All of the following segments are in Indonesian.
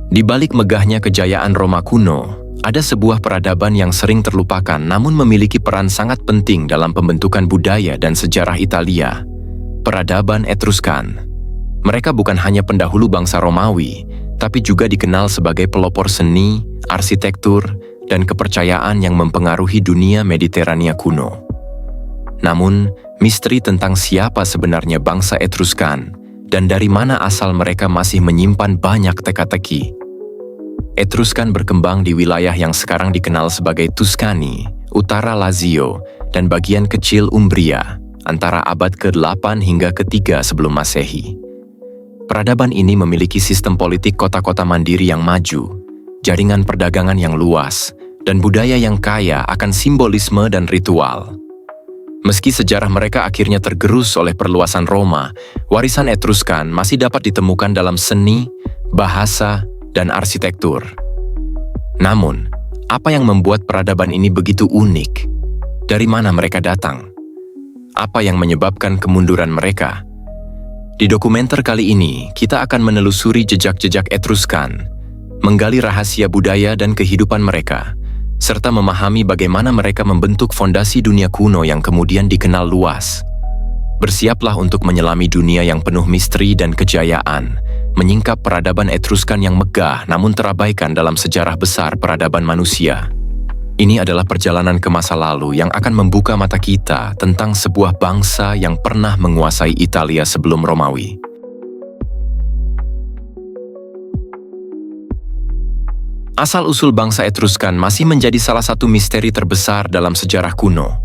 Di balik megahnya kejayaan Roma kuno, ada sebuah peradaban yang sering terlupakan namun memiliki peran sangat penting dalam pembentukan budaya dan sejarah Italia. Peradaban Etruskan. Mereka bukan hanya pendahulu bangsa Romawi, tapi juga dikenal sebagai pelopor seni, arsitektur, dan kepercayaan yang mempengaruhi dunia Mediterania kuno. Namun, misteri tentang siapa sebenarnya bangsa Etruskan dan dari mana asal mereka masih menyimpan banyak teka-teki. Etruskan berkembang di wilayah yang sekarang dikenal sebagai Tuscany, utara Lazio, dan bagian kecil Umbria, antara abad ke-8 hingga ke-3 sebelum Masehi. Peradaban ini memiliki sistem politik kota-kota mandiri yang maju, jaringan perdagangan yang luas, dan budaya yang kaya akan simbolisme dan ritual. Meski sejarah mereka akhirnya tergerus oleh perluasan Roma, warisan Etruskan masih dapat ditemukan dalam seni, bahasa, dan arsitektur. Namun, apa yang membuat peradaban ini begitu unik? Dari mana mereka datang? Apa yang menyebabkan kemunduran mereka? Di dokumenter kali ini, kita akan menelusuri jejak-jejak Etruskan, menggali rahasia budaya dan kehidupan mereka, serta memahami bagaimana mereka membentuk fondasi dunia kuno yang kemudian dikenal luas. Bersiaplah untuk menyelami dunia yang penuh misteri dan kejayaan, menyingkap peradaban Etruskan yang megah namun terabaikan dalam sejarah besar peradaban manusia. Ini adalah perjalanan ke masa lalu yang akan membuka mata kita tentang sebuah bangsa yang pernah menguasai Italia sebelum Romawi. Asal-usul bangsa Etruskan masih menjadi salah satu misteri terbesar dalam sejarah kuno.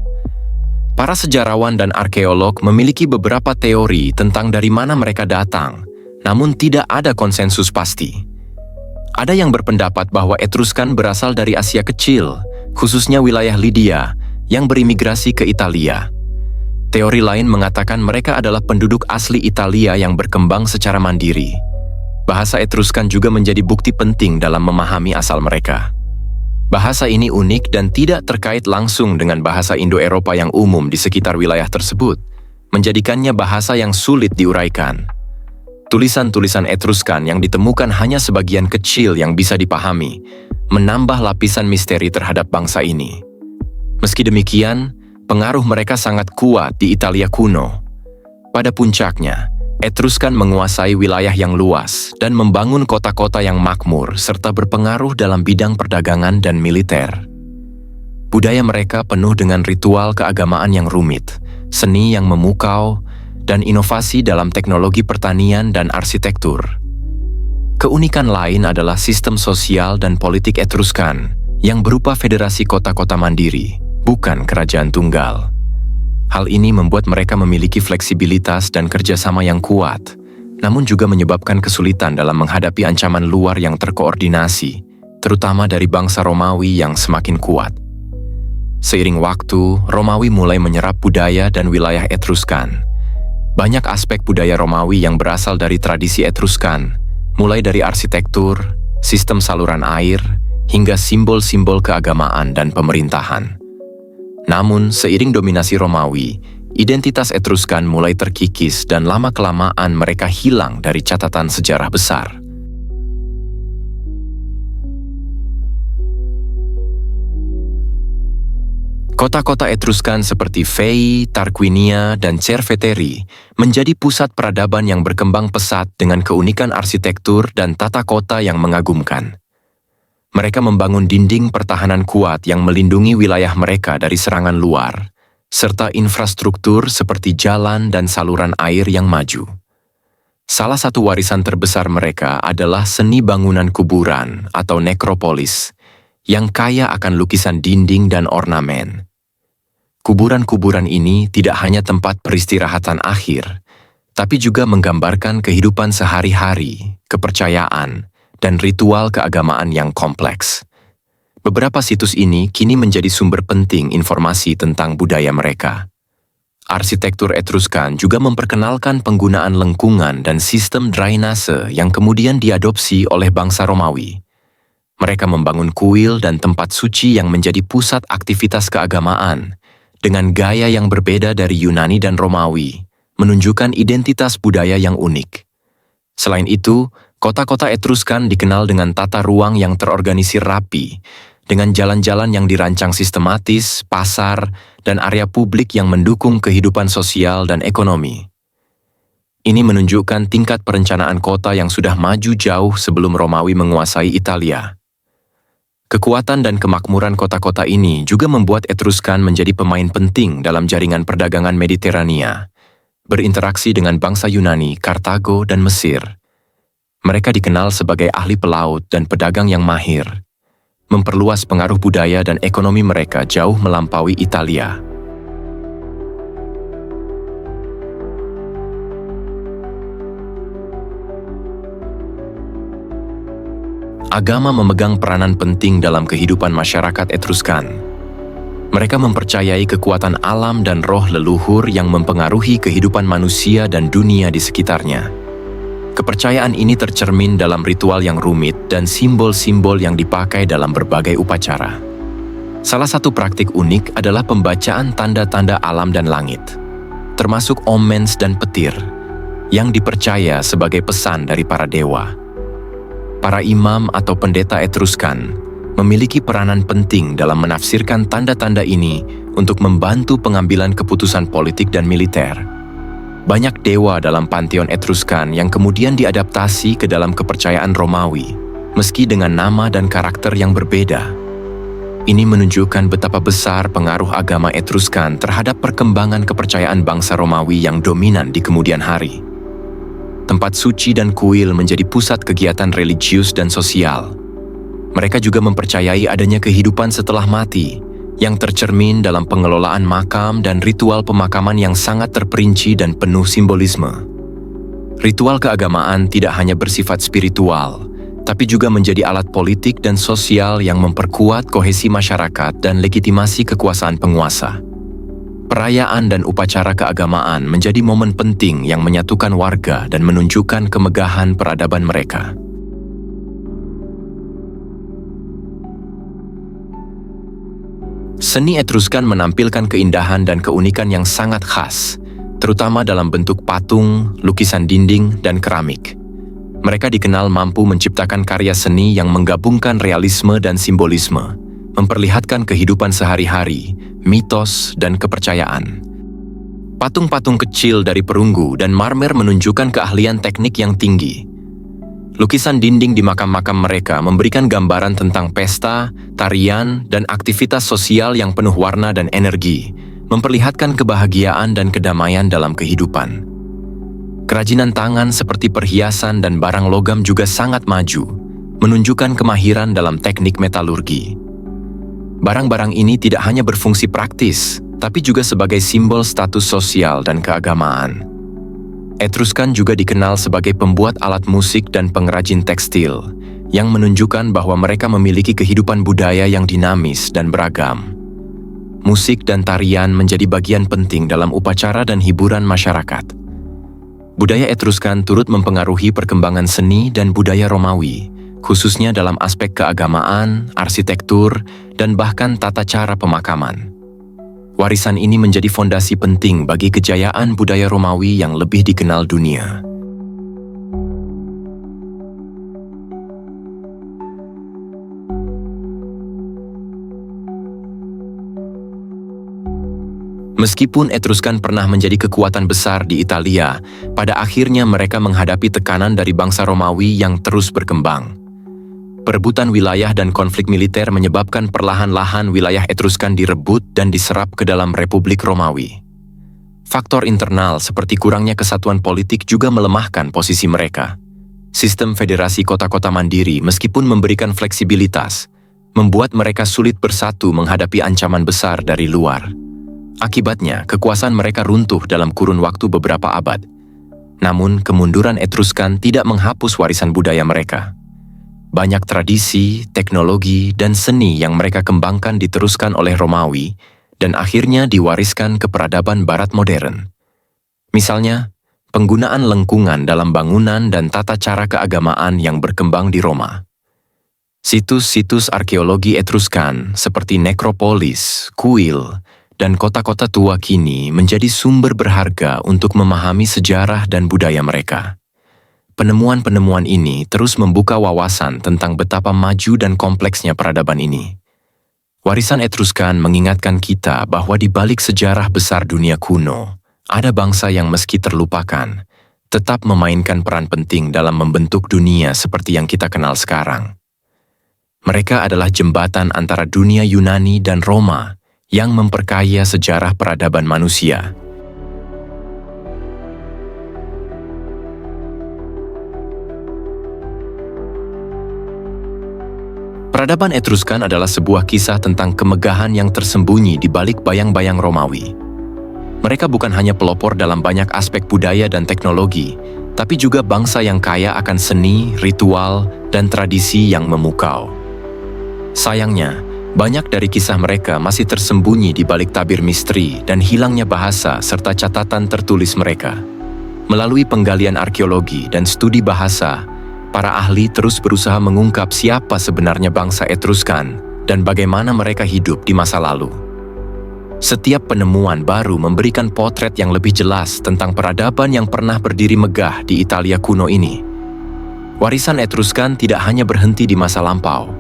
Para sejarawan dan arkeolog memiliki beberapa teori tentang dari mana mereka datang, namun tidak ada konsensus pasti. Ada yang berpendapat bahwa Etruskan berasal dari Asia Kecil, khususnya wilayah Lydia, yang berimigrasi ke Italia. Teori lain mengatakan mereka adalah penduduk asli Italia yang berkembang secara mandiri. Bahasa Etruskan juga menjadi bukti penting dalam memahami asal mereka. Bahasa ini unik dan tidak terkait langsung dengan bahasa Indo-Eropa yang umum di sekitar wilayah tersebut, menjadikannya bahasa yang sulit diuraikan. Tulisan-tulisan Etruskan yang ditemukan hanya sebagian kecil yang bisa dipahami, menambah lapisan misteri terhadap bangsa ini. Meski demikian, pengaruh mereka sangat kuat di Italia kuno. Pada puncaknya, Etruskan menguasai wilayah yang luas dan membangun kota-kota yang makmur serta berpengaruh dalam bidang perdagangan dan militer. Budaya mereka penuh dengan ritual keagamaan yang rumit, seni yang memukau, dan inovasi dalam teknologi pertanian dan arsitektur. Keunikan lain adalah sistem sosial dan politik Etruskan yang berupa federasi kota-kota mandiri, bukan kerajaan tunggal. Hal ini membuat mereka memiliki fleksibilitas dan kerjasama yang kuat, namun juga menyebabkan kesulitan dalam menghadapi ancaman luar yang terkoordinasi, terutama dari bangsa Romawi yang semakin kuat. Seiring waktu, Romawi mulai menyerap budaya dan wilayah Etruskan. Banyak aspek budaya Romawi yang berasal dari tradisi Etruskan, mulai dari arsitektur, sistem saluran air, hingga simbol-simbol keagamaan dan pemerintahan. Namun, seiring dominasi Romawi, identitas Etruskan mulai terkikis dan lama-kelamaan mereka hilang dari catatan sejarah besar. Kota-kota Etruskan seperti Veii, Tarquinia, dan Cerveteri menjadi pusat peradaban yang berkembang pesat dengan keunikan arsitektur dan tata kota yang mengagumkan. Mereka membangun dinding pertahanan kuat yang melindungi wilayah mereka dari serangan luar, serta infrastruktur seperti jalan dan saluran air yang maju. Salah satu warisan terbesar mereka adalah seni bangunan kuburan atau nekropolis, yang kaya akan lukisan dinding dan ornamen. Kuburan-kuburan ini tidak hanya tempat peristirahatan akhir, tapi juga menggambarkan kehidupan sehari-hari, kepercayaan, dan ritual keagamaan yang kompleks. Beberapa situs ini kini menjadi sumber penting informasi tentang budaya mereka. Arsitektur Etruskan juga memperkenalkan penggunaan lengkungan dan sistem drainase yang kemudian diadopsi oleh bangsa Romawi. Mereka membangun kuil dan tempat suci yang menjadi pusat aktivitas keagamaan, dengan gaya yang berbeda dari Yunani dan Romawi, menunjukkan identitas budaya yang unik. Selain itu, Kota-kota Etruskan dikenal dengan tata ruang yang terorganisir rapi, dengan jalan-jalan yang dirancang sistematis, pasar, dan area publik yang mendukung kehidupan sosial dan ekonomi. Ini menunjukkan tingkat perencanaan kota yang sudah maju jauh sebelum Romawi menguasai Italia. Kekuatan dan kemakmuran kota-kota ini juga membuat Etruskan menjadi pemain penting dalam jaringan perdagangan Mediterania, berinteraksi dengan bangsa Yunani, Kartago, dan Mesir. Mereka dikenal sebagai ahli pelaut dan pedagang yang mahir, memperluas pengaruh budaya dan ekonomi mereka jauh melampaui Italia. Agama memegang peranan penting dalam kehidupan masyarakat Etruskan. Mereka mempercayai kekuatan alam dan roh leluhur yang mempengaruhi kehidupan manusia dan dunia di sekitarnya. Kepercayaan ini tercermin dalam ritual yang rumit dan simbol-simbol yang dipakai dalam berbagai upacara. Salah satu praktik unik adalah pembacaan tanda-tanda alam dan langit, termasuk omens dan petir, yang dipercaya sebagai pesan dari para dewa. Para imam atau pendeta Etruskan memiliki peranan penting dalam menafsirkan tanda-tanda ini untuk membantu pengambilan keputusan politik dan militer. Banyak dewa dalam pantheon Etruskan yang kemudian diadaptasi ke dalam kepercayaan Romawi, meski dengan nama dan karakter yang berbeda. Ini menunjukkan betapa besar pengaruh agama Etruskan terhadap perkembangan kepercayaan bangsa Romawi yang dominan di kemudian hari. Tempat suci dan kuil menjadi pusat kegiatan religius dan sosial. Mereka juga mempercayai adanya kehidupan setelah mati, yang tercermin dalam pengelolaan makam dan ritual pemakaman yang sangat terperinci dan penuh simbolisme. Ritual keagamaan tidak hanya bersifat spiritual, tapi juga menjadi alat politik dan sosial yang memperkuat kohesi masyarakat dan legitimasi kekuasaan penguasa. Perayaan dan upacara keagamaan menjadi momen penting yang menyatukan warga dan menunjukkan kemegahan peradaban mereka. Seni Etruskan menampilkan keindahan dan keunikan yang sangat khas, terutama dalam bentuk patung, lukisan dinding, dan keramik. Mereka dikenal mampu menciptakan karya seni yang menggabungkan realisme dan simbolisme, memperlihatkan kehidupan sehari-hari, mitos, dan kepercayaan. Patung-patung kecil dari perunggu dan marmer menunjukkan keahlian teknik yang tinggi. Lukisan dinding di makam-makam mereka memberikan gambaran tentang pesta, tarian, dan aktivitas sosial yang penuh warna dan energi, memperlihatkan kebahagiaan dan kedamaian dalam kehidupan. Kerajinan tangan seperti perhiasan dan barang logam juga sangat maju, menunjukkan kemahiran dalam teknik metalurgi. Barang-barang ini tidak hanya berfungsi praktis, tapi juga sebagai simbol status sosial dan keagamaan. Etruskan juga dikenal sebagai pembuat alat musik dan pengrajin tekstil, yang menunjukkan bahwa mereka memiliki kehidupan budaya yang dinamis dan beragam. Musik dan tarian menjadi bagian penting dalam upacara dan hiburan masyarakat. Budaya Etruskan turut mempengaruhi perkembangan seni dan budaya Romawi, khususnya dalam aspek keagamaan, arsitektur, dan bahkan tata cara pemakaman. Warisan ini menjadi fondasi penting bagi kejayaan budaya Romawi yang lebih dikenal dunia. Meskipun Etruskan pernah menjadi kekuatan besar di Italia, pada akhirnya mereka menghadapi tekanan dari bangsa Romawi yang terus berkembang. Perebutan wilayah dan konflik militer menyebabkan perlahan-lahan wilayah Etruskan direbut dan diserap ke dalam Republik Romawi. Faktor internal seperti kurangnya kesatuan politik juga melemahkan posisi mereka. Sistem federasi kota-kota mandiri meskipun memberikan fleksibilitas, membuat mereka sulit bersatu menghadapi ancaman besar dari luar. Akibatnya, kekuasaan mereka runtuh dalam kurun waktu beberapa abad. Namun, kemunduran Etruskan tidak menghapus warisan budaya mereka. Banyak tradisi, teknologi, dan seni yang mereka kembangkan diteruskan oleh Romawi dan akhirnya diwariskan ke peradaban Barat modern. Misalnya, penggunaan lengkungan dalam bangunan dan tata cara keagamaan yang berkembang di Roma. Situs-situs arkeologi Etruskan seperti nekropolis, kuil, dan kota-kota tua kini menjadi sumber berharga untuk memahami sejarah dan budaya mereka. Penemuan-penemuan ini terus membuka wawasan tentang betapa maju dan kompleksnya peradaban ini. Warisan Etruskan mengingatkan kita bahwa di balik sejarah besar dunia kuno, ada bangsa yang meski terlupakan, tetap memainkan peran penting dalam membentuk dunia seperti yang kita kenal sekarang. Mereka adalah jembatan antara dunia Yunani dan Roma yang memperkaya sejarah peradaban manusia. Peradaban Etruskan adalah sebuah kisah tentang kemegahan yang tersembunyi di balik bayang-bayang Romawi. Mereka bukan hanya pelopor dalam banyak aspek budaya dan teknologi, tapi juga bangsa yang kaya akan seni, ritual, dan tradisi yang memukau. Sayangnya, banyak dari kisah mereka masih tersembunyi di balik tabir misteri dan hilangnya bahasa serta catatan tertulis mereka. Melalui penggalian arkeologi dan studi bahasa, para ahli terus berusaha mengungkap siapa sebenarnya bangsa Etruskan dan bagaimana mereka hidup di masa lalu. Setiap penemuan baru memberikan potret yang lebih jelas tentang peradaban yang pernah berdiri megah di Italia kuno ini. Warisan Etruskan tidak hanya berhenti di masa lampau.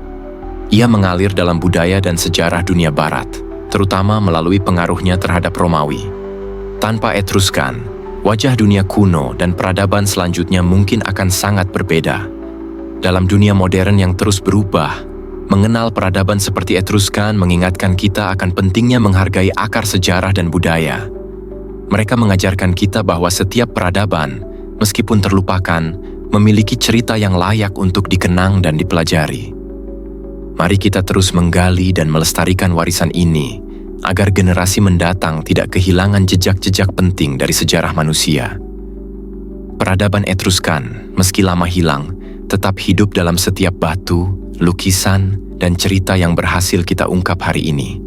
Ia mengalir dalam budaya dan sejarah dunia barat, terutama melalui pengaruhnya terhadap Romawi. Tanpa Etruskan, wajah dunia kuno dan peradaban selanjutnya mungkin akan sangat berbeda. Dalam dunia modern yang terus berubah, mengenal peradaban seperti Etruskan mengingatkan kita akan pentingnya menghargai akar sejarah dan budaya. Mereka mengajarkan kita bahwa setiap peradaban, meskipun terlupakan, memiliki cerita yang layak untuk dikenang dan dipelajari. Mari kita terus menggali dan melestarikan warisan ini, agar generasi mendatang tidak kehilangan jejak-jejak penting dari sejarah manusia. Peradaban Etruskan, meski lama hilang, tetap hidup dalam setiap batu, lukisan, dan cerita yang berhasil kita ungkap hari ini.